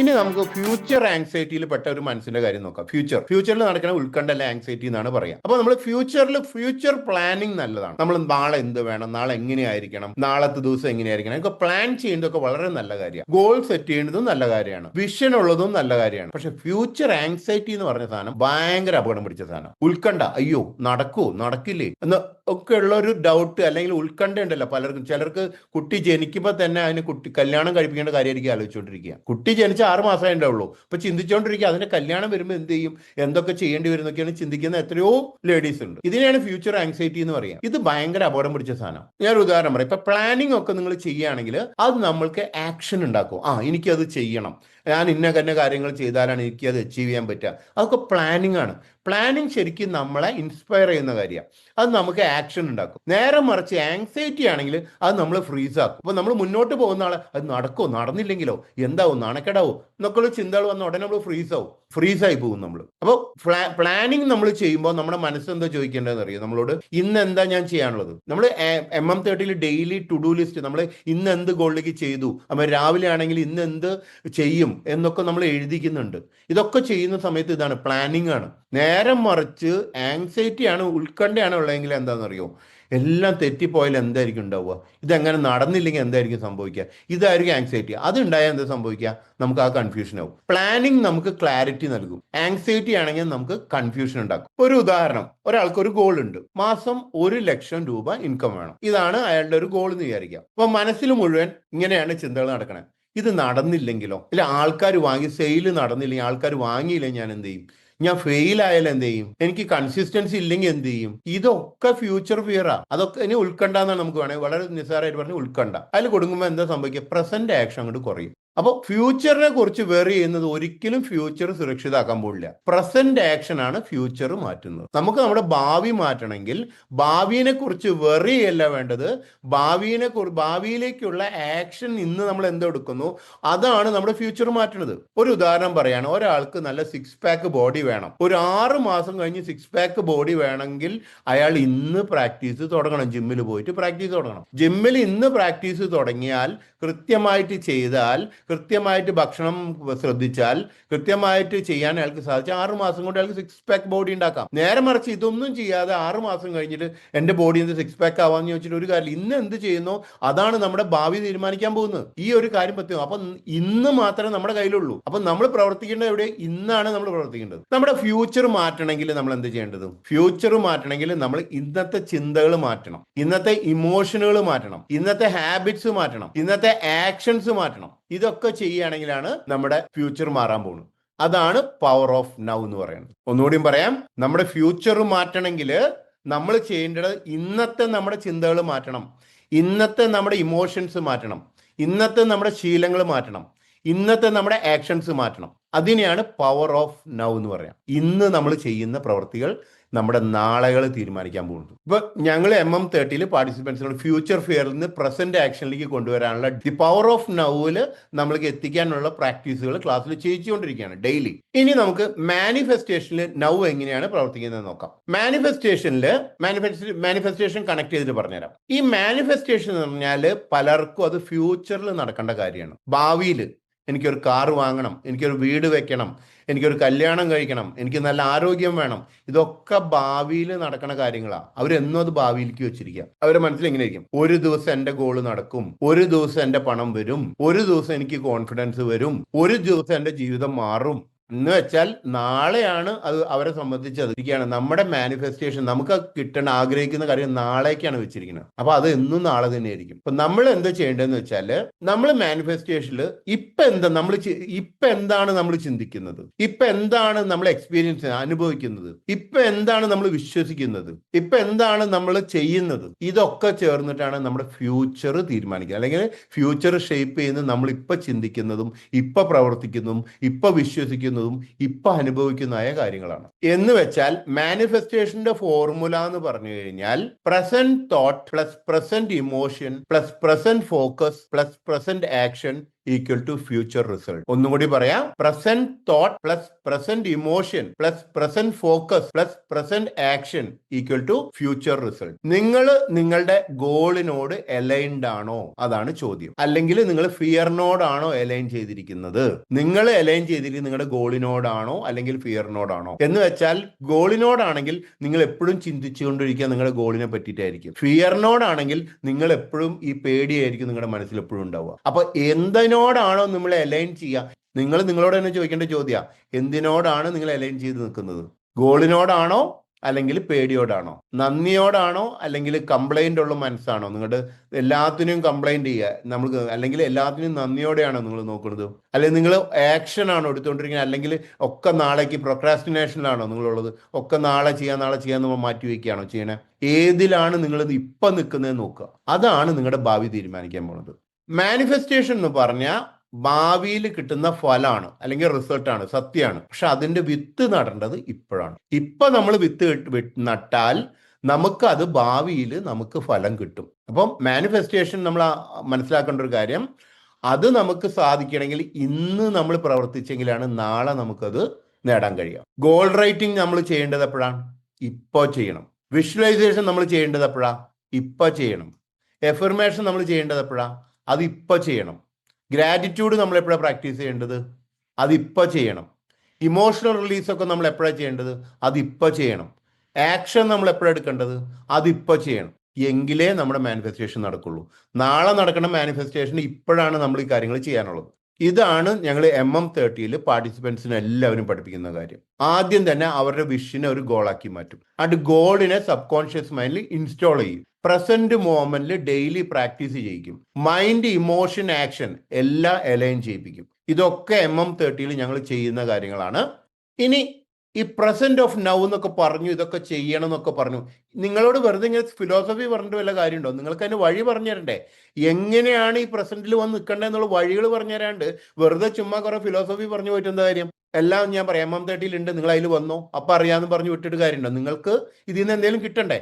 ഇനി നമുക്ക് ഫ്യൂച്ചർ ആങ്സൈറ്റിയിൽ പെട്ട ഒരു മനസ്സിന്റെ കാര്യം നോക്കാം. ഫ്യൂച്ചറിൽ നടക്കുന്ന ഉത്കണ്ഠ അല്ല ആങ്സൈറ്റി എന്നാണ് പറയാം. അപ്പൊ നമ്മൾ ഫ്യൂച്ചർ പ്ലാനിങ് നല്ലതാണ്. നമ്മൾ നാളെ എന്ത് വേണം, നാളെ എങ്ങനെയായിരിക്കണം, നാളത്തെ ദിവസം എങ്ങനെയായിരിക്കണം, ഒക്കെ പ്ലാൻ ചെയ്യുന്നതൊക്കെ വളരെ നല്ല കാര്യമാണ്. ഗോൾ സെറ്റ് ചെയ്യുന്നതും നല്ല കാര്യമാണ്, വിഷൻ ഉള്ളതും നല്ല കാര്യമാണ്. പക്ഷെ ഫ്യൂച്ചർ ആങ്സൈറ്റി എന്ന് പറഞ്ഞ സാധനം ഭയങ്കര അപകടം പിടിച്ച സാധനം. ഉത്കണ്ഠ, അയ്യോ നടക്കൂ നടക്കില്ലേ എന്ന് ഒക്കെ ഉള്ള ഒരു ഡൗട്ട് അല്ലെങ്കിൽ ഉത്കണ്ഠ ഉണ്ടല്ലോ പലർക്കും. ചിലർക്ക് കുട്ടി ജനിക്കുമ്പോൾ തന്നെ അതിന് കല്യാണം കഴിപ്പിക്കേണ്ട കാര്യമായിരിക്കും ആലോചിച്ചുകൊണ്ടിരിക്കുക. കുട്ടി ജനിച്ച 6 മാസമേ ഉണ്ടാവുള്ളൂ. അപ്പൊ ചിന്തിച്ചുകൊണ്ടിരിക്കുക അതിന്റെ കല്യാണം വരുമ്പോൾ എന്ത് ചെയ്യും, എന്തൊക്കെ ചെയ്യേണ്ടി വരും എന്നൊക്കെയാണ് ചിന്തിക്കുന്ന എത്രയോ ലേഡീസ് ഉണ്ട്. ഇതിനെയാണ് ഫ്യൂച്ചർ ആങ്സൈറ്റി എന്ന് പറയാം. ഇത് ഭയങ്കര അപകടം പിടിച്ച സാധനം. ഞാനൊരു ഉദാഹരണം പറയാം. ഇപ്പൊ പ്ലാനിങ് ഒക്കെ നിങ്ങൾ ചെയ്യുകയാണെങ്കിൽ അത് നമ്മൾക്ക് ആക്ഷൻ ഉണ്ടാക്കും. എനിക്കത് ചെയ്യണം, ഞാൻ ഇന്ന കാര്യങ്ങൾ ചെയ്താലാണ് എനിക്ക് അത് അച്ചീവ് ചെയ്യാൻ പറ്റുക. അതൊക്കെ പ്ലാനിങ് ആണ്. പ്ലാനിങ് ശരിക്കും നമ്മളെ ഇൻസ്പയർ ചെയ്യുന്ന കാര്യമാണ്. അത് നമുക്ക് ആക്ഷൻ ഉണ്ടാക്കും. നേരെ മറിച്ച് ആങ്സൈറ്റി ആണെങ്കിൽ അത് നമ്മൾ ഫ്രീസ് ആക്കും. അപ്പൊ നമ്മൾ മുന്നോട്ട് പോകുന്ന ആളെ അത് നടക്കുമോ, നടന്നില്ലെങ്കിലോ, എന്താവും, നാണക്കേടാവോ എന്നൊക്കെയുള്ള ചിന്തകൾ വന്ന ഉടനെ നമ്മൾ ഫ്രീസായി പോകും നമ്മൾ. അപ്പോൾ പ്ലാനിങ് നമ്മൾ ചെയ്യുമ്പോൾ നമ്മുടെ മനസ്സെന്താ ചോദിക്കേണ്ടതെന്ന് അറിയാം നമ്മളോട്, ഇന്ന് എന്താ ഞാൻ ചെയ്യാനുള്ളത്. നമ്മൾ MM30 daily to do list, നമ്മൾ ഇന്ന് എന്ത് ഗോളിലേക്ക് ചെയ്തു, അപ്പോൾ രാവിലെ ആണെങ്കിൽ ഇന്ന് എന്ത് ചെയ്യും എന്നൊക്കെ നമ്മൾ എഴുതിക്കുന്നുണ്ട്. ഇതൊക്കെ ചെയ്യുന്ന സമയത്ത് ഇതാണ് പ്ലാനിങ് ആണ്. നേരെ മറിച്ച് ആങ്സൈറ്റി ആണ്, ഉത്കണ്ഠയാണ് ഉള്ളതെങ്കിൽ എന്താണെന്നറിയോ, എല്ലാം തെറ്റിപ്പോയാൽ എന്തായിരിക്കും ഉണ്ടാവുക, ഇതെങ്ങനെ നടന്നില്ലെങ്കിൽ എന്തായിരിക്കും സംഭവിക്കുക, ഇതായിരിക്കും ആങ്സൈറ്റി. അതുണ്ടായാൽ എന്താ സംഭവിക്കുക, നമുക്ക് ആ കൺഫ്യൂഷൻ ആവും. പ്ലാനിങ് നമുക്ക് ക്ലാരിറ്റി നൽകും, ആങ്സൈറ്റി ആണെങ്കിൽ നമുക്ക് കൺഫ്യൂഷൻ ഉണ്ടാക്കും. ഒരു ഉദാഹരണം, ഒരാൾക്ക് ഒരു ഗോൾ ഉണ്ട്, മാസം 1,00,000 രൂപ ഇൻകം വേണം. ഇതാണ് അയാളുടെ ഒരു ഗോൾ എന്ന് വിചാരിക്കുക. അപ്പൊ മനസ്സിൽ മുഴുവൻ ഇങ്ങനെയാണ് ചിന്തകൾ നടക്കണത്. ഇത് നടന്നില്ലെങ്കിലോ, ഇല്ല ആൾക്കാർ വാങ്ങി, സെയിൽ നടന്നില്ലെങ്കിൽ, ആൾക്കാർ വാങ്ങിയില്ലെങ്കിൽ ഞാൻ എന്ത് ചെയ്യും, ഞാൻ ഫെയിൽ ആയാലും എന്ത് ചെയ്യും, എനിക്ക് കൺസിസ്റ്റൻസി ഇല്ലെങ്കിൽ എന്ത് ചെയ്യും. ഇതൊക്കെ ഫ്യൂച്ചർ ഫിയറാ. അതൊക്കെ ഇനി ഉത്കണ്ഠ എന്നാണ് നമുക്ക് വേണമെങ്കിൽ വളരെ നിസ്സാരമായിട്ട് പറഞ്ഞ് ഉത്കണ്ഠ. അതിൽ കൊടുക്കുമ്പോൾ എന്താ സംഭവിക്കുക, പ്രസന്റ് ആക്ഷൻ അങ്ങോട്ട് കുറയും. അപ്പോൾ ഫ്യൂച്ചറിനെ കുറിച്ച് വെറി ചെയ്യുന്നത് ഒരിക്കലും ഫ്യൂച്ചർ സുരക്ഷിതമാക്കാൻ പോകില്ല. പ്രസന്റ് ആക്ഷൻ ആണ് ഫ്യൂച്ചർ മാറ്റുന്നത്. നമുക്ക് നമ്മുടെ ഭാവി മാറ്റണമെങ്കിൽ ഭാവിയെ കുറിച്ച് വെറി അല്ല വേണ്ടത്, ഭാവിയിലേക്കുള്ള ആക്ഷൻ ഇന്ന് നമ്മൾ എന്തെടുക്കുന്നു അതാണ് നമ്മുടെ ഫ്യൂച്ചർ മാറ്റുന്നത്. ഒരു ഉദാഹരണം പറയാണ്, ഒരാൾക്ക് നല്ല 6 പാക്ക് ബോഡി വേണം. ഒരു 6 മാസം കഴിഞ്ഞ് 6 പാക്ക് ബോഡി വേണമെങ്കിൽ അയാൾ ഇന്ന് പ്രാക്ടീസ് തുടങ്ങണം. ജിമ്മിൽ പോയിട്ട് പ്രാക്ടീസ് തുടങ്ങണം. ജിമ്മിൽ ഇന്ന് പ്രാക്ടീസ് തുടങ്ങിയാൽ, കൃത്യമായിട്ട് ചെയ്താൽ, കൃത്യമായിട്ട് ഭക്ഷണം ശ്രദ്ധിച്ചാൽ, കൃത്യമായിട്ട് ചെയ്യാൻ അയാൾക്ക് സാധിച്ചാൽ 6 മാസം കൊണ്ട് അയാൾക്ക് 6 പാക്ക് ബോഡി ഉണ്ടാക്കാം. നേരെ മറിച്ച് ഇതൊന്നും ചെയ്യാതെ 6 മാസം കഴിഞ്ഞിട്ട് എൻ്റെ ബോഡി എന്ത് 6 പാക്ക് ആവാന്ന് ചോദിച്ചിട്ട് ഒരു കാര്യം, ഇന്ന് എന്ത് ചെയ്യുന്നോ അതാണ് നമ്മുടെ ഭാവി തീരുമാനിക്കാൻ പോകുന്നത്. ഈ ഒരു കാര്യം പറ്റും. അപ്പൊ ഇന്ന് മാത്രമേ നമ്മുടെ കയ്യിലുള്ളൂ. അപ്പൊ നമ്മൾ പ്രവർത്തിക്കേണ്ടത് എവിടെ, ഇന്നാണ് നമ്മൾ പ്രവർത്തിക്കേണ്ടത്. നമ്മുടെ ഫ്യൂച്ചർ മാറ്റണമെങ്കിൽ നമ്മൾ എന്ത് ചെയ്യേണ്ടത്, ഫ്യൂച്ചർ മാറ്റണമെങ്കിൽ നമ്മൾ ഇന്നത്തെ ചിന്തകൾ മാറ്റണം, ഇന്നത്തെ ഇമോഷനുകൾ മാറ്റണം, ഇന്നത്തെ ഹാബിറ്റ്സ് മാറ്റണം, ഇന്നത്തെ ആക്ഷൻസ് മാറ്റണം. ഇതൊക്കെ ചെയ്യുകയാണെങ്കിലാണ് നമ്മുടെ ഫ്യൂച്ചർ മാറാൻ പോകുന്നത്. അതാണ് പവർ ഓഫ് നൗ എന്ന് പറയുന്നത്. ഒന്നുകൂടിയും പറയാം, നമ്മുടെ ഫ്യൂച്ചർ മാറ്റണമെങ്കിൽ നമ്മൾ ചെയ്യേണ്ടത് ഇന്നത്തെ നമ്മുടെ ചിന്തകൾ മാറ്റണം, ഇന്നത്തെ നമ്മുടെ ഇമോഷൻസ് മാറ്റണം, ഇന്നത്തെ നമ്മുടെ ശീലങ്ങൾ മാറ്റണം, ഇന്നത്തെ നമ്മുടെ ആക്ഷൻസ് മാറ്റണം. അതിനെയാണ് പവർ ഓഫ് നൗ എന്ന് പറയാം. ഇന്ന് നമ്മൾ ചെയ്യുന്ന പ്രവൃത്തികൾ നമ്മുടെ നാളെകൾ തീരുമാനിക്കാൻ പോകുന്നത്. ഇപ്പൊ ഞങ്ങൾ MM30 പാർട്ടിസിപ്പൻസിനോട് ഫ്യൂച്ചർ ഫിയറിൽ നിന്ന് പ്രസന്റ് ആക്ഷനിലേക്ക് കൊണ്ടുവരാനുള്ള ദി പവർ ഓഫ് നൗവിൽ നമ്മൾക്ക് എത്തിക്കാനുള്ള പ്രാക്ടീസുകൾ ക്ലാസ്സിൽ ചെയ്യിച്ചുകൊണ്ടിരിക്കുകയാണ് ഡെയിലി. ഇനി നമുക്ക് മാനിഫെസ്റ്റേഷനിൽ നൗ എങ്ങനെയാണ് പ്രവർത്തിക്കുന്നത് നോക്കാം. മാനിഫെസ്റ്റേഷൻ കണക്ട് ചെയ്തിട്ട് പറഞ്ഞുതരാം. ഈ മാനിഫെസ്റ്റേഷൻ എന്ന് പറഞ്ഞാൽ പലർക്കും അത് ഫ്യൂച്ചറിൽ നടക്കേണ്ട കാര്യമാണ്. ഭാവിയിൽ എനിക്കൊരു കാർ വാങ്ങണം, എനിക്കൊരു വീട് വെക്കണം, എനിക്കൊരു കല്യാണം കഴിക്കണം, എനിക്ക് നല്ല ആരോഗ്യം വേണം, ഇതൊക്കെ ഭാവിയിൽ നടക്കുന്ന കാര്യങ്ങളാണ്. അവരെന്നും അത് ഭാവിയിലേക്ക് വെച്ചിരിക്കുക. അവരുടെ മനസ്സിൽ എങ്ങനെ ഇരിക്കും, ഒരു ദിവസം എൻ്റെ ഗോള് നടക്കും, ഒരു ദിവസം എൻ്റെ പണം വരും, ഒരു ദിവസം എനിക്ക് കോൺഫിഡൻസ് വരും, ഒരു ദിവസം എൻ്റെ ജീവിതം മാറും എന്ന് വെച്ചാൽ നാളെയാണ് അത് അവരെ സംബന്ധിച്ച്. അതിരിക്കുകയാണ് നമ്മുടെ മാനിഫെസ്റ്റേഷൻ. നമുക്ക് കിട്ടേണ്ട ആഗ്രഹിക്കുന്ന കാര്യം നാളേക്കാണ് വെച്ചിരിക്കുന്നത്. അപ്പൊ അത് എന്നും നാളെ തന്നെ ആയിരിക്കും. അപ്പൊ നമ്മൾ എന്താ ചെയ്യേണ്ടതെന്ന് വെച്ചാൽ, നമ്മൾ മാനിഫെസ്റ്റേഷനിൽ ഇപ്പൊ എന്താണ് നമ്മൾ ചിന്തിക്കുന്നത്, ഇപ്പൊ എന്താണ് നമ്മൾ എക്സ്പീരിയൻസ് അനുഭവിക്കുന്നത്, ഇപ്പൊ എന്താണ് നമ്മൾ വിശ്വസിക്കുന്നത്, ഇപ്പൊ എന്താണ് നമ്മൾ ചെയ്യുന്നത്, ഇതൊക്കെ ചേർന്നിട്ടാണ് നമ്മുടെ ഫ്യൂച്ചർ തീരുമാനിക്കുക. അല്ലെങ്കിൽ ഫ്യൂച്ചർ ഷേപ്പ് ചെയ്യുന്നത് നമ്മൾ ഇപ്പൊ ചിന്തിക്കുന്നതും ഇപ്പൊ പ്രവർത്തിക്കുന്നതും ഇപ്പൊ വിശ്വസിക്കുന്നതും ഇപ്പൊ അനുഭവിക്കുന്നതായ കാര്യങ്ങളാണ്. എന്ന് വെച്ചാൽ മാനിഫെസ്റ്റേഷന്റെ ഫോർമുല എന്ന് പറഞ്ഞു കഴിഞ്ഞാൽ present thought plus present emotion plus present focus plus present action equal to future result. ഒന്നും കൂടി പറയാം, present thought plus present emotion plus present focus plus present action equal to future result. നിങ്ങൾ നിങ്ങളുടെ ഗോളിനോട് aligned ആണോ, അതാണ് ചോദ്യം. അല്ലെങ്കിൽ നിങ്ങൾ ഫിയറിനോടാണോ അലൈൻ ചെയ്തിരിക്കുന്നത്? നിങ്ങൾ അലൈൻ ചെയ്തിരിക്കുന്നത് നിങ്ങളുടെ ഗോളിനോടാണോ അല്ലെങ്കിൽ ഫിയറിനോടാണോ എന്ന് വെച്ചാൽ, ഗോളിനോടാണെങ്കിൽ നിങ്ങൾ എപ്പോഴും ചിന്തിച്ചുകൊണ്ടിരിക്കുക നിങ്ങളുടെ ഗോളിനെ പറ്റിയിട്ടായിരിക്കും. ഫിയറിനോടാണെങ്കിൽ നിങ്ങൾ എപ്പോഴും ഈ പേടിയായിരിക്കും നിങ്ങളുടെ മനസ്സിൽ എപ്പോഴും ഉണ്ടാവുക. അപ്പൊ എന്തിനോടാണോ നമ്മൾ അലൈൻ ചെയ്യുക? നിങ്ങൾ നിങ്ങളോട് തന്നെ ചോദിക്കേണ്ട ചോദ്യം, എന്തിനോടാണ് നിങ്ങൾ അലൈൻ ചെയ്ത് നിൽക്കുന്നത്? ഗോളിനോടാണോ അല്ലെങ്കിൽ പേടിയോടാണോ? നന്ദിയോടാണോ അല്ലെങ്കിൽ കംപ്ലൈന്റ് ഉള്ള മനസ്സാണോ? നിങ്ങളുടെ എല്ലാത്തിനും കംപ്ലൈന്റ് ചെയ്യുക നമുക്ക്, അല്ലെങ്കിൽ എല്ലാത്തിനും നന്ദിയോടെയാണോ നിങ്ങൾ നോക്കുന്നത്? അല്ലെങ്കിൽ നിങ്ങൾ ആക്ഷൻ ആണോ എടുത്തുകൊണ്ടിരിക്കുന്നത്? അല്ലെങ്കിൽ ഒക്കെ നാളേക്ക് പ്രൊക്രാസ്റ്റിനേഷനിലാണോ നിങ്ങളുള്ളത്? ഒക്കെ നാളെ ചെയ്യാൻ നമ്മൾ മാറ്റി വയ്ക്കുകയാണോ ചെയ്യണേ? ഏതിലാണ് നിങ്ങൾ ഇപ്പം നിൽക്കുന്നത് നോക്കുക. അതാണ് നിങ്ങളുടെ ഭാവി തീരുമാനിക്കാൻ പോകുന്നത്. മാനിഫെസ്റ്റേഷൻ എന്ന് പറഞ്ഞാൽ ഭാവിയിൽ കിട്ടുന്ന ഫലമാണ് അല്ലെങ്കിൽ റിസൾട്ടാണ്, സത്യമാണ്. പക്ഷെ അതിന്റെ വിത്ത് നടേണ്ടത് ഇപ്പോഴാണ്. ഇപ്പൊ നമ്മൾ വിത്ത് നട്ടാൽ നമുക്ക് അത് ഭാവിയിൽ നമുക്ക് ഫലം കിട്ടും. അപ്പം മാനിഫെസ്റ്റേഷൻ നമ്മൾ മനസ്സിലാക്കേണ്ട ഒരു കാര്യം, അത് നമുക്ക് സാധിക്കണമെങ്കിൽ ഇന്ന് നമ്മൾ പ്രവർത്തിച്ചെങ്കിലാണ് നാളെ നമുക്കത് നേടാൻ കഴിയുക. ഗോൾ റൈറ്റിംഗ് നമ്മൾ ചെയ്യേണ്ടത് എപ്പോഴാണ്? ഇപ്പോൾ ചെയ്യണം. വിഷ്വലൈസേഷൻ നമ്മൾ ചെയ്യേണ്ടത് എപ്പോഴാണ്? ഇപ്പോൾ ചെയ്യണം. എഫർമേഷൻ നമ്മൾ ചെയ്യേണ്ടത് എപ്പോഴാണ്? അത് ഇപ്പോൾ ചെയ്യണം. ഗ്രാറ്റിറ്റ്യൂഡ് നമ്മൾ എപ്പോഴാണ് പ്രാക്ടീസ് ചെയ്യേണ്ടത്? അതിപ്പോൾ ചെയ്യണം. ഇമോഷണൽ റിലീസൊക്കെ നമ്മൾ എപ്പോഴാണ് ചെയ്യേണ്ടത്? അതിപ്പോൾ ചെയ്യണം. ആക്ഷൻ നമ്മൾ എപ്പോഴാണ് എടുക്കേണ്ടത്? അതിപ്പോൾ ചെയ്യണം. എങ്കിലേ നമ്മുടെ മാനിഫെസ്റ്റേഷൻ നടക്കുള്ളൂ. നാളെ നടക്കുന്ന മാനിഫെസ്റ്റേഷൻ ഇപ്പോഴാണ് നമ്മൾ ഈ കാര്യങ്ങൾ ചെയ്യാനുള്ളത്. ഇതാണ് ഞങ്ങൾ MM30 പാർട്ടിസിപ്പൻസിന് എല്ലാവരും പഠിപ്പിക്കുന്ന കാര്യം. ആദ്യം തന്നെ അവരുടെ വിഷിനെ ഒരു ഗോളാക്കി മാറ്റും. അത് ഗോളിനെ സബ് കോൺഷ്യസ് മൈൻഡിൽ ഇൻസ്റ്റാൾ ചെയ്യും. പ്രസന്റ് മോമെന്റിൽ ഡെയിലി പ്രാക്ടീസ് ചെയ്യിക്കും. മൈൻഡ്, ഇമോഷൻ, ആക്ഷൻ എല്ലാം അലൈൻ ചെയ്യിപ്പിക്കും. ഇതൊക്കെ MM30 ഞങ്ങൾ ചെയ്യുന്ന കാര്യങ്ങളാണ്. ഇനി ഈ പ്രസന്റ് ഓഫ് നൗ എന്നൊക്കെ പറഞ്ഞു, ഇതൊക്കെ ചെയ്യണം എന്നൊക്കെ പറഞ്ഞു. നിങ്ങളോട് വെറുതെ ഇങ്ങനെ ഫിലോസഫി പറഞ്ഞിട്ട് വല്ല കാര്യമുണ്ടോ? നിങ്ങൾക്ക് അതിന് വഴി പറഞ്ഞു തരണ്ടേ? എങ്ങനെയാണ് ഈ പ്രസന്റിൽ വന്ന് നിൽക്കേണ്ടത് എന്നുള്ള വഴികൾ പറഞ്ഞു തരാണ്ട് വെറുതെ ചുമ്മാ കുറെ ഫിലോസഫി പറഞ്ഞു പോയിട്ട് എന്താ കാര്യം? എല്ലാം ഞാൻ പറയാം, MM30 ഉണ്ട്, നിങ്ങൾ അതിൽ വന്നോ, അപ്പൊ അറിയാമെന്ന് പറഞ്ഞു വിട്ടിട്ട് കാര്യമുണ്ടോ? നിങ്ങൾക്ക് ഇതിൽ നിന്ന് എന്തെങ്കിലും കിട്ടണ്ടേ?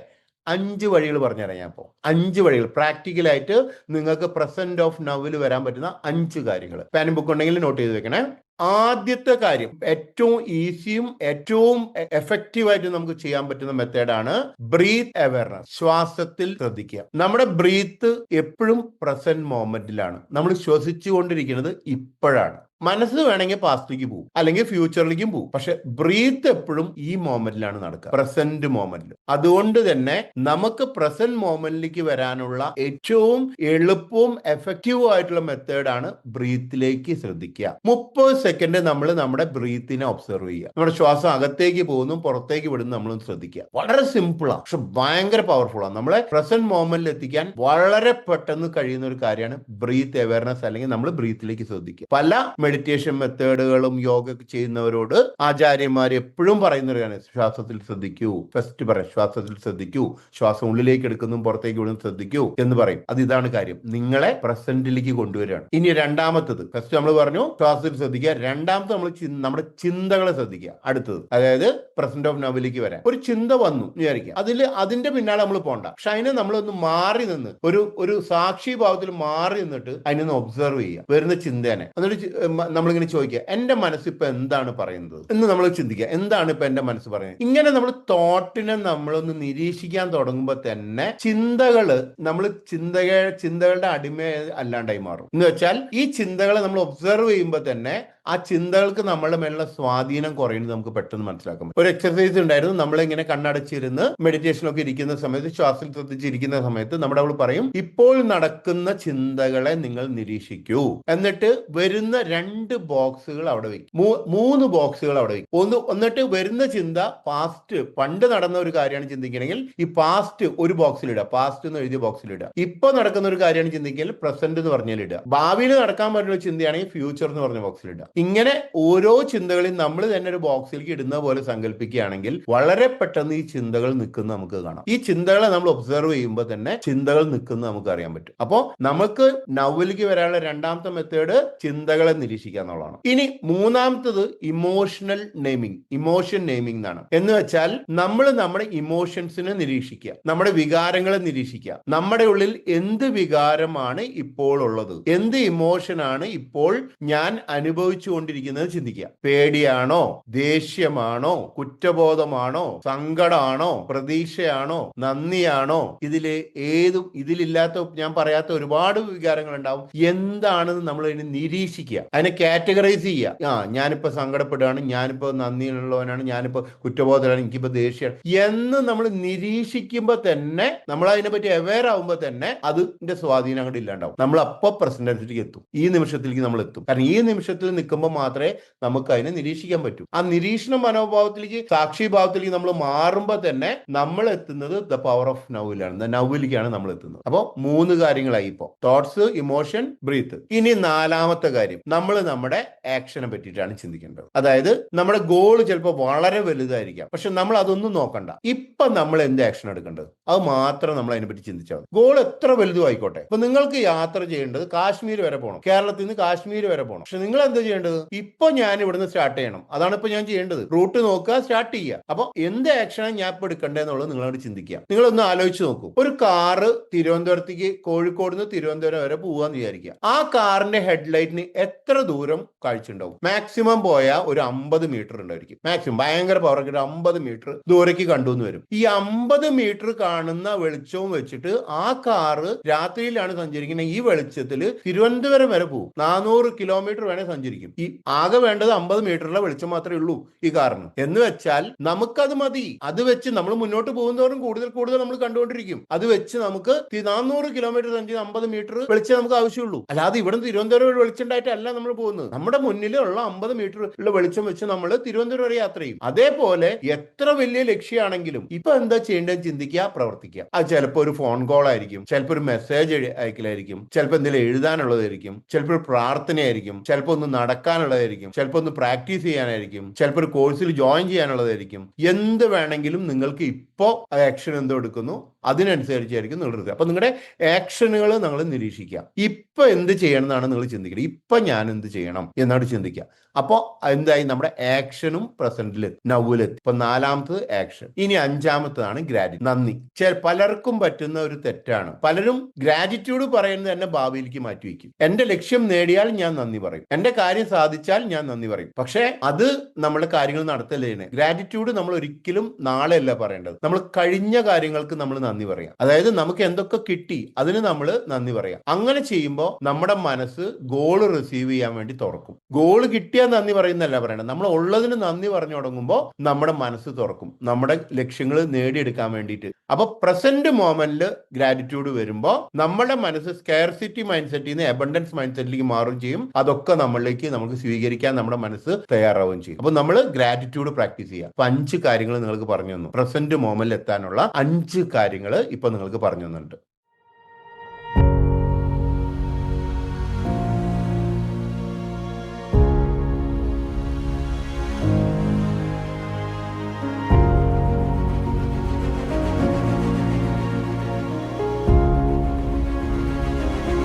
5 വഴികൾ പറഞ്ഞുതരാം ഞാൻ ഇപ്പോൾ. 5 വഴികൾ പ്രാക്ടിക്കലായിട്ട് നിങ്ങൾക്ക് പ്രസന്റ് ഓഫ് നൗവിൽ വരാൻ പറ്റുന്ന 5 കാര്യങ്ങൾ. പാനും ബുക്ക് ഉണ്ടെങ്കിൽ നോട്ട് ചെയ്ത് വെക്കണേ. ആദ്യത്തെ കാര്യം, ഏറ്റവും ഈസിയും ഏറ്റവും എഫക്റ്റീവായിട്ട് നമുക്ക് ചെയ്യാൻ പറ്റുന്ന മെത്തേഡാണ് ബ്രീത്ത് അവയർനെസ്. ശ്വാസത്തിൽ ശ്രദ്ധിക്കുക. നമ്മുടെ ബ്രീത്ത് എപ്പോഴും പ്രസന്റ് മൊമെന്റിലാണ്. നമ്മൾ ശ്വസിച്ചുകൊണ്ടിരിക്കുന്നത് ഇപ്പോഴാണ്. മനസ്സ് വേണമെങ്കിൽ പാസ്റ്റിലേക്ക് പോകും അല്ലെങ്കിൽ ഫ്യൂച്ചറിലേക്കും പോകും. പക്ഷെ ബ്രീത്ത് എപ്പോഴും ഈ മൊമെന്റിലാണ് നടക്കുക, പ്രസന്റ് മൊമെന്റിൽ. അതുകൊണ്ട് തന്നെ നമുക്ക് പ്രസന്റ് മൊമെന്റിലേക്ക് വരാനുള്ള ഏറ്റവും എളുപ്പവും എഫക്റ്റീവും ആയിട്ടുള്ള മെത്തേഡാണ് ബ്രീത്തിലേക്ക് ശ്രദ്ധിക്കുക. 30 സെക്കൻഡ് നമ്മൾ നമ്മുടെ ബ്രീത്തിനെ ഒബ്സർവ് ചെയ്യുക. നമ്മുടെ ശ്വാസം അകത്തേക്ക് പോകുന്നു പുറത്തേക്ക് വിടുന്നു നമ്മളും ശ്രദ്ധിക്കുക. വളരെ സിമ്പിളാണ്, പക്ഷെ ഭയങ്കര പവർഫുള്ളാണ്. നമ്മളെ പ്രസന്റ് മൊമെന്റിൽ എത്തിക്കാൻ വളരെ പെട്ടെന്ന് കഴിയുന്ന ഒരു കാര്യമാണ് ബ്രീത്ത് അവയർനെസ്, അല്ലെങ്കിൽ നമ്മൾ ബ്രീത്തിലേക്ക് ശ്രദ്ധിക്കുക. പല മെഡിറ്റേഷൻ മെത്തേഡുകളും യോഗ ചെയ്യുന്നവരോട് ആചാര്യന്മാർ എപ്പോഴും പറയുന്ന ഒരു കാര്യം, ശ്വാസത്തിൽ ശ്രദ്ധിക്കൂ. ഫസ്റ്റ് പറയാം, ശ്വാസത്തിൽ ശ്രദ്ധിക്കൂ. ശ്വാസം ഉള്ളിലേക്ക് എടുക്കുന്നു പുറത്തേക്ക് വിടുന്നു ശ്രദ്ധിക്കൂ എന്ന് പറയും. അത് ഇതാണ് കാര്യം, നിങ്ങളെ പ്രസന്റിലേക്ക് കൊണ്ടുവരികയാണ്. ഇനി രണ്ടാമത്തത്, ഫസ്റ്റ് നമ്മൾ പറഞ്ഞു ശ്വാസത്തിൽ ശ്രദ്ധിക്കുക. രണ്ടാമത്തെ നമ്മൾ നമ്മുടെ ചിന്തകളെ ശ്രദ്ധിക്കുക. അടുത്തത്, അതായത് പ്രസന്റ് ഓഫ് നൗവിലേക്ക് വരാൻ. ഒരു ചിന്ത വന്നു വിചാരിക്കുക, അതിന്റെ പിന്നാലെ നമ്മൾ പോകണ്ട. പക്ഷെ അതിനെ നമ്മളൊന്ന് മാറി നിന്ന് ഒരു സാക്ഷി ഭാവത്തിൽ മാറി നിന്നിട്ട് അതിനൊന്ന് ഒബ്സർവ് ചെയ്യുക, വരുന്ന ചിന്തേനെ. എന്നിട്ട് നമ്മളിങ്ങനെ ചോദിക്കുക, എന്റെ മനസ്സ് ഇപ്പൊ എന്താണ് പറയുന്നത് എന്ന് നമ്മൾ ചിന്തിക്കുക. എന്താണ് ഇപ്പൊ എന്റെ മനസ്സ് പറയുന്നത്? ഇങ്ങനെ നമ്മൾ തോട്ടിനെ നമ്മളൊന്ന് നിരീക്ഷിക്കാൻ തുടങ്ങുമ്പോൾ തന്നെ നമ്മൾ ചിന്തകളുടെ അടിമ അല്ലാണ്ടായി മാറും. എന്ന് വെച്ചാൽ ഈ ചിന്തകളെ നമ്മൾ ഒബ്സർവ് ചെയ്യുമ്പോൾ തന്നെ ആ ചിന്തകൾക്ക് നമ്മളുടെ മേലുള്ള സ്വാധീനം കുറയുന്നത് നമുക്ക് പെട്ടെന്ന് മനസ്സിലാക്കാൻ പറ്റും. ഒരു എക്സർസൈസ് ഉണ്ടായിരുന്നു, നമ്മളിങ്ങനെ കണ്ണടച്ചിരുന്ന് മെഡിറ്റേഷനൊക്കെ ഇരിക്കുന്ന സമയത്ത്, ശ്വാസം ശ്രദ്ധിച്ചിരിക്കുന്ന സമയത്ത് നമ്മുടെ അവൾ പറയും, ഇപ്പോൾ നടക്കുന്ന ചിന്തകളെ നിങ്ങൾ നിരീക്ഷിക്കൂ. എന്നിട്ട് വരുന്ന 2 ബോക്സുകൾ അവിടെ വയ്ക്കും, 3 ബോക്സുകൾ അവിടെ വയ്ക്കും. എന്നിട്ട് വരുന്ന ചിന്ത പണ്ട് നടന്ന ഒരു കാര്യമാണ് ചിന്തിക്കണമെങ്കിൽ ഈ പാസ്റ്റ് ഒരു ബോക്സിലിടുക, പാസ്റ്റ് എന്ന് എഴുതിയ ബോക്സിലിടുക. ഇപ്പൊ നടക്കുന്ന ഒരു കാര്യമാണ് ചിന്തിക്കൽ പ്രസന്റ് എന്ന് പറഞ്ഞാൽ ഇടുക. ഭാവിയിൽ നടക്കാൻ പറ്റുന്ന ചിന്തയാണെങ്കിൽ ഫ്യൂച്ചർ എന്ന് പറഞ്ഞ ബോക്സിലിടുക. ഇങ്ങനെ ഓരോ ചിന്തകളെയും നമ്മൾ തന്നെ ഒരു ബോക്സിലേക്ക് ഇടുന്ന പോലെ സങ്കല്പിക്കുകയാണെങ്കിൽ വളരെ പെട്ടെന്ന് ഈ ചിന്തകൾ നിൽക്കുന്ന നമുക്ക് കാണാം. ഈ ചിന്തകളെ നമ്മൾ ഒബ്സർവ് ചെയ്യുമ്പോൾ തന്നെ ചിന്തകൾ നിൽക്കുന്ന നമുക്ക് അറിയാൻ പറ്റും. അപ്പോൾ നമുക്ക് നൗവിലേക്ക് വരാനുള്ള രണ്ടാമത്തെ മെത്തേഡ് ചിന്തകളെ നിരീക്ഷിക്കുക എന്നുള്ളതാണ്. ഇനി മൂന്നാമത്തത് ഇമോഷണൽ നെയിമിംഗ്, ഇമോഷൻ നെയിമിംഗ് എന്നാണ്. എന്ന് വെച്ചാൽ നമ്മൾ നമ്മുടെ ഇമോഷൻസിനെ നിരീക്ഷിക്കുക, നമ്മുടെ വികാരങ്ങളെ നിരീക്ഷിക്കുക. നമ്മുടെ ഉള്ളിൽ എന്ത് വികാരമാണ് ഇപ്പോൾ ഉള്ളത്, എന്ത് ഇമോഷനാണ് ഇപ്പോൾ ഞാൻ അനുഭവിച്ചു കൊണ്ടിരിക്കുന്നത് ചിന്തിക്കുക. പേടിയാണോ, ദേഷ്യമാണോ, കുറ്റബോധമാണോ, സങ്കടമാണോ, പ്രതീക്ഷയാണോ, നന്ദിയാണോ, ഇതിലില്ലാത്ത ഞാൻ പറയാത്ത ഒരുപാട് വികാരങ്ങൾ ഉണ്ടാവും. എന്താണെന്ന് നമ്മൾ അതിനെ നിരീക്ഷിക്കുക, അതിനെ കാറ്റഗറൈസ് ചെയ്യുക. ഞാനിപ്പോ സങ്കടപ്പെടുകയാണ്, ഞാനിപ്പോ നന്ദിയുള്ളവനാണ്, ഞാനിപ്പോ കുറ്റബോധമാണ്, എനിക്കിപ്പോ ദേഷ്യമാണ് എന്ന് നമ്മൾ നിരീക്ഷിക്കുമ്പോൾ തന്നെ, നമ്മൾ അതിനെ പറ്റി അവെയർ ആവുമ്പോൾ തന്നെ അതിന്റെ സ്വാധീനം അങ്ങോട്ട് ഇല്ലാണ്ടാവും. നമ്മൾ അപ്പൊ പ്രസന്റൻസിലേക്ക് എത്തും, ഈ നിമിഷത്തിലേക്ക് നമ്മൾ എത്തും. കാരണം ഈ നിമിഷത്തിൽ നിൽക്കുമ്പോൾ മാത്രമേ നമുക്ക് അതിനെ നിരീക്ഷിക്കാൻ പറ്റൂ. ആ നിരീക്ഷണ മനോഭാവത്തിലേക്ക്, സാക്ഷിഭാവത്തിലേക്ക് നമ്മൾ മാറുമ്പോൾ തന്നെ നമ്മൾ എത്തുന്നത് ദ പവർ ഓഫ് നൗവിലാണ്, നൗവിലേക്കാണ് നമ്മൾ എത്തുന്നത്. അപ്പോൾ 3 കാര്യങ്ങളായി ഇപ്പോ: തോട്ട്സ്, ഇമോഷൻ, ബ്രീത്ത്. ഇനി 4ാമത്തെ കാര്യം, നമ്മൾ നമ്മുടെ ആക്ഷനെ പറ്റിയിട്ടാണ് ചിന്തിക്കേണ്ടത്. അതായത് നമ്മുടെ ഗോൾ ചിലപ്പോൾ വളരെ വലുതായിരിക്കാം, പക്ഷെ നമ്മൾ അതൊന്നും നോക്കണ്ട. ഇപ്പൊ നമ്മൾ എന്ത് ആക്ഷൻ എടുക്കേണ്ടത് അത് മാത്രം നമ്മൾ അതിനെപ്പറ്റി ചിന്തിച്ചാൽ മതി. ഗോൾ എത്ര വലുതും ആയിക്കോട്ടെ. ഇപ്പൊ നിങ്ങൾക്ക് യാത്ര ചെയ്യേണ്ടത് കാശ്മീർ വരെ പോകണം, കേരളത്തിൽ നിന്ന് കാശ്മീർ വരെ പോകണം. പക്ഷെ നിങ്ങൾ എന്താ ചെയ്യേണ്ടത്? ഇപ്പൊ ഞാൻ ഇവിടുന്ന് സ്റ്റാർട്ട് ചെയ്യണം, അതാണ് ഇപ്പൊ ഞാൻ ചെയ്യേണ്ടത്. റൂട്ട് നോക്കുക, സ്റ്റാർട്ട് ചെയ്യുക. അപ്പൊ എന്ത് ആക്ഷനാണ് ഞാൻ ഇപ്പൊ എടുക്കേണ്ടതെന്നുള്ളത് നിങ്ങളോട് ചിന്തിക്കുക. നിങ്ങളൊന്ന് ആലോചിച്ച് നോക്കൂ. ഒരു കാറ് തിരുവനന്തപുരത്തേക്ക്, കോഴിക്കോട് നിന്ന് തിരുവനന്തപുരം വരെ പോവാന്ന് വിചാരിക്കുക. ആ കാറിന്റെ ഹെഡ്ലൈറ്റിന് എത്ര ദൂരം കാഴ്ച ഉണ്ടാവും? മാക്സിമം പോയാൽ ഒരു 50 മീറ്റർ ഉണ്ടായിരിക്കും. മാക്സിമം ഭയങ്കര പവറൊക്കെ 50 മീറ്റർ ദൂരേക്ക് കണ്ടുവന്ന് വരും. ഈ 50 മീറ്റർ കാണുന്ന വെളിച്ചവും വെച്ചിട്ട് ആ കാറ് രാത്രിയിലാണ് സഞ്ചരിക്കുന്നത്. ഈ വെളിച്ചത്തിൽ തിരുവനന്തപുരം വരെ പോകും. 400 കിലോമീറ്റർ വേണേ സഞ്ചരിക്കും. ഈ ആകെ വേണ്ടത് 50 മീറ്ററിലെ വെളിച്ചം മാത്രമേ ഉള്ളൂ ഈ കാറിന്. എന്ന് വെച്ചാൽ നമുക്കത് മതി. അത് വെച്ച് നമ്മൾ മുന്നോട്ട് പോകുന്നതോറും കൂടുതൽ കൂടുതൽ നമ്മൾ കണ്ടുകൊണ്ടിരിക്കും. അത് വെച്ച് നമുക്ക് 400 കിലോമീറ്റർ സഞ്ചരിച്ച് 50 മീറ്റർ വെളിച്ചം നമുക്ക് ആവശ്യമുള്ളൂ. അല്ലാതെ ഇവിടെ തിരുവനന്തപുരം വെളിച്ചം ഉണ്ടായിട്ടല്ല നമ്മൾ പോകുന്നത്. നമ്മുടെ മുന്നിലുള്ള 50 മീറ്റർ ഉള്ള വെളിച്ചം വെച്ച് നമ്മൾ തിരുവനന്തപുരം വരെ യാത്ര ചെയ്യും. അതേപോലെ എത്ര വലിയ ലക്ഷ്യമാണെങ്കിലും ഇപ്പൊ എന്താ ചെയ്യേണ്ടതെന്ന് ചിന്തിക്കുക, പ്രവർത്തിക്കുക. അത് ചിലപ്പോൾ ഒരു ഫോൺ കോൾ ആയിരിക്കും, ചിലപ്പോൾ ഒരു മെസ്സേജ് അയക്കലായിരിക്കും, ചിലപ്പോൾ എന്തെങ്കിലും എഴുതാനുള്ളതായിരിക്കും, ചിലപ്പോൾ ഒരു പ്രാർത്ഥനയായിരിക്കും, ചിലപ്പോൾ ഒന്ന് നടക്കാനുള്ളതായിരിക്കും, ചിലപ്പോൾ ഒന്ന് പ്രാക്ടീസ് ചെയ്യാനായിരിക്കും, ചിലപ്പോൾ ഒരു കോഴ്സിൽ ജോയിൻ ചെയ്യാനുള്ളതായിരിക്കും. എന്ത് വേണമെങ്കിലും നിങ്ങൾക്ക് ഇപ്പോ ആക്ഷൻ എന്തോ എടുക്കുന്നു അതിനനുസരിച്ചായിരിക്കും നിങ്ങൾ എടുക്കുക. അപ്പൊ നിങ്ങളുടെ ആക്ഷനുകൾ നിങ്ങൾ നിരീക്ഷിക്കുക. ഇപ്പൊ എന്ത് ചെയ്യണം എന്നാണ് നിങ്ങൾ ചിന്തിക്കുന്നത്. ഇപ്പൊ ഞാൻ എന്ത് ചെയ്യണം എന്നാണ് ചിന്തിക്കുക. അപ്പോൾ എന്തായി? നമ്മുടെ ആക്ഷനും പ്രസന്റിലെത്തി, നൗവിലെത്തി. ഇപ്പൊ 4ാമത്തത് ആക്ഷൻ. ഇനി 5ാമത്തതാണ് ഗ്രാറ്റിറ്റ്യൂഡ്, നന്ദി. പലർക്കും പറ്റുന്ന ഒരു തെറ്റാണ്. പലരും ഗ്രാറ്റിറ്റ്യൂഡ് പറയുന്നത് തന്നെ ഭാവിയിലേക്ക് മാറ്റിവെക്കും. എന്റെ ലക്ഷ്യം നേടിയാൽ ഞാൻ നന്ദി പറയും, എന്റെ കാര്യം സാധിച്ചാൽ ഞാൻ നന്ദി പറയും. പക്ഷെ അത് നമ്മുടെ കാര്യങ്ങൾ നടത്തലേനെ. ഗ്രാറ്റിറ്റ്യൂഡ് നമ്മൾ ഒരിക്കലും നാളെ അല്ല പറയേണ്ടത്. നമ്മൾ കഴിഞ്ഞ കാര്യങ്ങൾക്ക് നമ്മൾ നന്ദി പറയാം. അതായത് നമുക്ക് എന്തൊക്കെ കിട്ടി അതിന് നമ്മൾ നന്ദി പറയാം. അങ്ങനെ ചെയ്യുമ്പോൾ നമ്മുടെ മനസ്സ് ഗോള് റിസീവ് ചെയ്യാൻ വേണ്ടി തുറക്കും. ഗോള് കിട്ടിയാൽ നന്ദി പറയുന്നല്ല പറയണം, നമ്മൾ ഉള്ളതിന് നന്ദി പറഞ്ഞു തുടങ്ങുമ്പോൾ നമ്മുടെ മനസ്സ് തുറക്കും നമ്മുടെ ലക്ഷ്യങ്ങൾ നേടിയെടുക്കാൻ വേണ്ടിയിട്ട്. അപ്പൊ പ്രസന്റ് മൊമെന്റിൽ ഗ്രാറ്റിറ്റ്യൂഡ് വരുമ്പോൾ നമ്മുടെ മനസ്സ് സ്കെയർസിറ്റി മൈൻഡ് സെറ്റിൽ നിന്ന് അബണ്ടൻസ് മൈൻഡ് സെറ്റിലേക്ക് മാറുകയും ചെയ്യും. അതൊക്കെ നമ്മളിലേക്ക് നമുക്ക് സ്വീകരിക്കാൻ നമ്മുടെ മനസ്സ് തയ്യാറാവുകയും ചെയ്യും. അപ്പൊ നമ്മൾ ഗ്രാറ്റിറ്റ്യൂഡ് പ്രാക്ടീസ് ചെയ്യുക. 5 കാര്യങ്ങൾ നിങ്ങൾക്ക് പറഞ്ഞു തന്നു. പ്രസന്റ് മൊമെന്റിൽ എത്താനുള്ള 5 കാര്യങ്ങൾ ഇപ്പൊ നിങ്ങൾക്ക് പറഞ്ഞു തന്നിട്ടുണ്ട്.